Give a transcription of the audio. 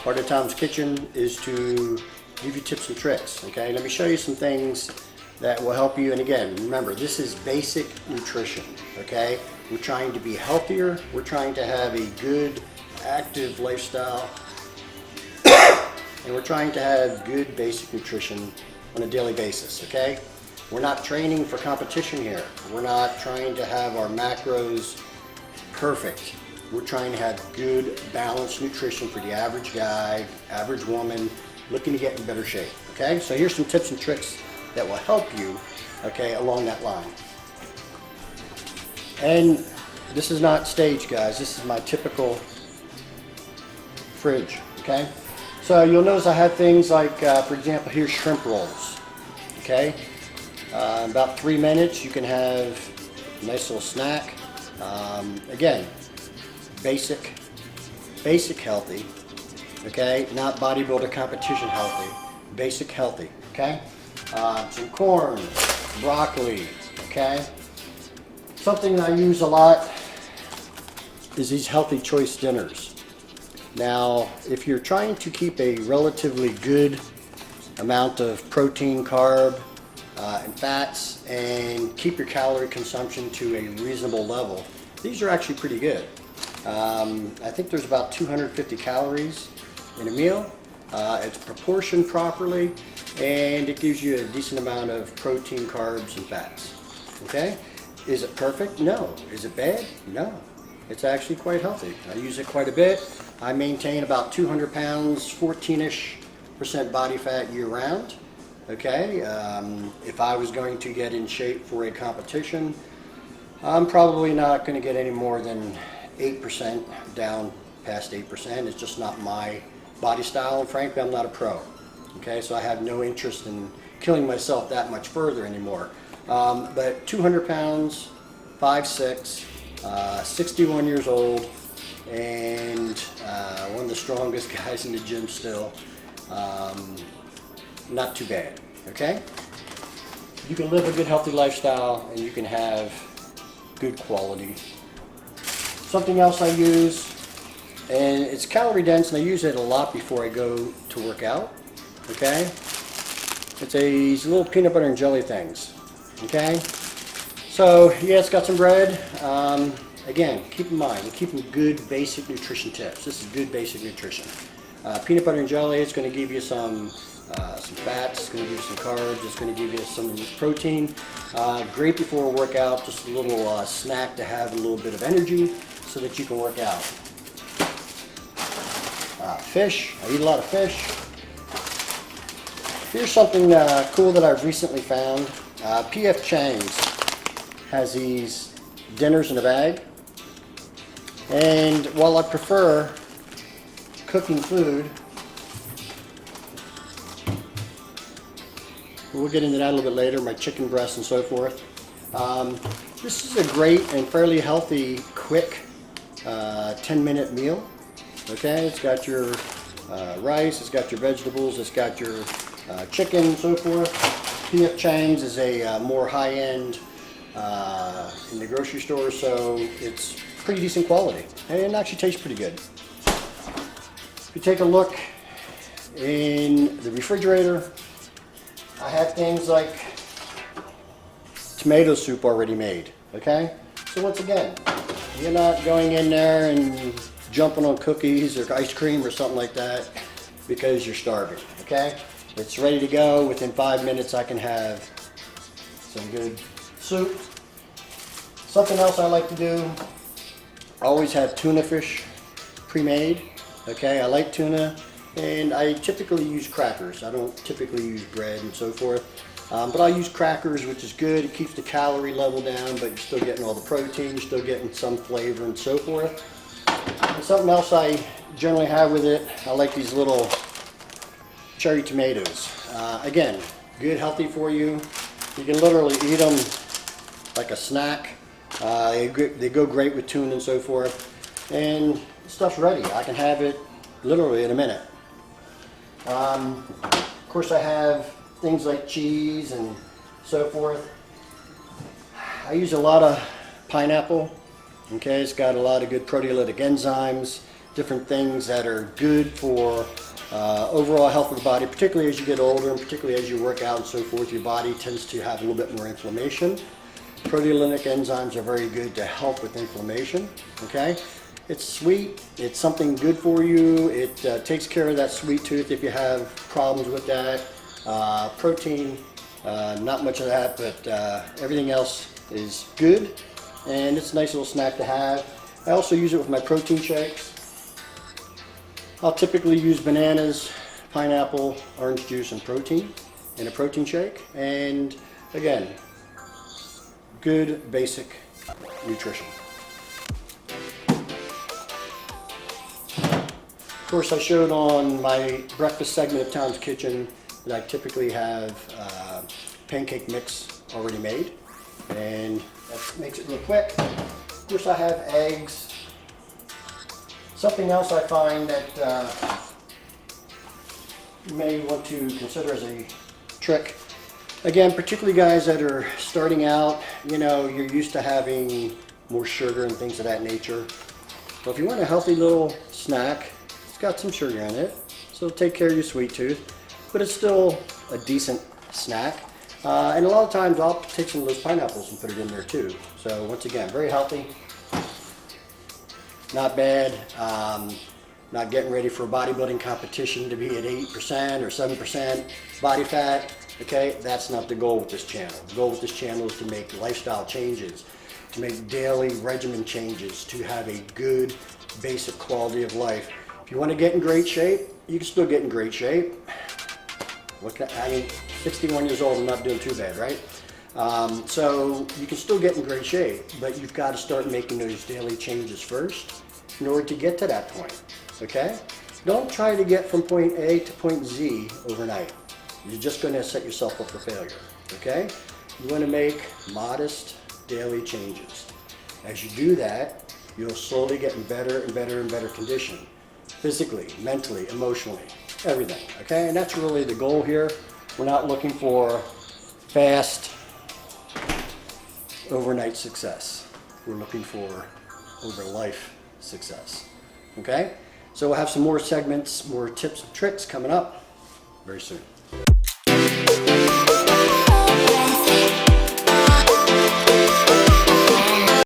Part of Tom's Kitchen is to give you tips and tricks. Okay, let me show you some things that will help you. And again, remember, this is basic nutrition. Okay, we're trying to be healthier. We're trying to have a good, active lifestyle. And we're trying to have good basic nutrition on a daily basis, okay? We're not training for competition here. We're not trying to have our macros perfect. We're trying to have good, balanced nutrition for the average guy, average woman, looking to get in better shape, okay? So here's some tips and tricks that will help you, okay, along that line. And this is not staged, guys. This is my typical fridge, okay? So you'll notice I have things like, for example, here's shrimp rolls, okay? About 3 minutes, you can have a nice little snack. Again, basic healthy, okay? Not bodybuilder competition healthy, basic healthy, okay? Some corn, broccoli, okay? Something I use a lot is these healthy choice dinners. Now, if you're trying to keep a relatively good amount of protein, carb, and fats, and keep your calorie consumption to a reasonable level, these are actually pretty good. I think there's about 250 calories in a meal. It's proportioned properly, and it gives you a decent amount of protein, carbs, and fats. Okay? Is it perfect? No. Is it bad? No. It's actually quite healthy. I use it quite a bit. I maintain about 200 pounds, 14-ish% body fat year round. Okay, if I was going to get in shape for a competition, I'm probably not going to get any more than 8% down past 8%. It's just not my body style, and frankly, I'm not a pro. Okay, so I have no interest in killing myself that much further anymore. But 200 pounds, 5'6", 61 years old, and one of the strongest guys in the gym still. Not too bad, okay? You can live a good healthy lifestyle and you can have good quality. Something else I use, and it's calorie dense, and I use it a lot before I go to work out, okay? It's these little peanut butter and jelly things, okay? So, yeah, it's got some bread. Again, keep in mind, we're keeping good basic nutrition tips. This is good basic nutrition. Peanut butter and jelly, it's going to give you some fats, it's going to give you some carbs, it's going to give you some protein. Great before a workout, just a little snack to have a little bit of energy so that you can work out. Fish, I eat a lot of fish. Here's something cool that I've recently found. P.F. Chang's has these dinners in a bag. And while I prefer cooking food, we'll get into that a little bit later, my chicken breasts and so forth. This is a great and fairly healthy, quick 10-minute meal. Okay, it's got your rice, it's got your vegetables, it's got your chicken and so forth. P.F. Chang's is a more high-end in the grocery store, so it's pretty decent quality and it actually tastes pretty good. If you take a look in the refrigerator, I have things like tomato soup already made, okay? So once again, you're not going in there and jumping on cookies or ice cream or something like that because you're starving, okay? It's ready to go. Within 5 minutes I can have some good soup. Something else I like to do, I always have tuna fish pre-made, okay? I like tuna. And I typically use crackers. I don't typically use bread and so forth. But I use crackers, which is good. It keeps the calorie level down, but you're still getting all the protein. You're still getting some flavor and so forth. And something else I generally have with it, I like these little cherry tomatoes. Again, good, healthy for you. You can literally eat them like a snack. They go great with tuna and so forth. And the stuff's ready. I can have it literally in a minute. Of course, I have things like cheese and so forth. I use a lot of pineapple. Okay, it's got a lot of good proteolytic enzymes. different things that are good for overall health of the body, particularly as you get older and particularly as you work out and so forth. Your body tends to have a little bit more inflammation. Proteolytic enzymes are very good to help with inflammation, okay? It's sweet, it's something good for you. It takes care of that sweet tooth if you have problems with that. Protein, not much of that, but everything else is good, and it's a nice little snack to have. I also use it with my protein shakes. I'll typically use bananas, pineapple, orange juice, and protein in a protein shake. And again, good basic nutrition. Of course, I showed on my breakfast segment of Tom's Kitchen that I typically have pancake mix already made, and that makes it real quick. Of course, I have eggs. Something else I find that you may want to consider as a trick. Again, particularly guys that are starting out, you know, you're used to having more sugar and things of that nature. So if you want a healthy little snack, it's got some sugar in it, so it'll take care of your sweet tooth, but it's still a decent snack. And a lot of times I'll take some of those pineapples and put it in there too. So once again, very healthy, not bad. Not getting ready for a bodybuilding competition to be at 8% or 7% body fat. Okay, that's not the goal with this channel. The goal with this channel is to make lifestyle changes, to make daily regimen changes, to have a good basic quality of life. If you want to get in great shape, you can still get in great shape. I mean, 61 years old, I'm not doing too bad, right? So you can still get in great shape, but you've got to start making those daily changes first in order to get to that point, okay? Don't try to get from point A to point Z overnight. You're just going to set yourself up for failure, okay? You want to make modest daily changes. As you do that, you'll slowly get in better and better and better condition, physically, mentally, emotionally, everything, okay? And that's really the goal here. We're not looking for fast, overnight success. We're looking for over life success, okay? So we'll have some more segments, more tips and tricks coming up very soon.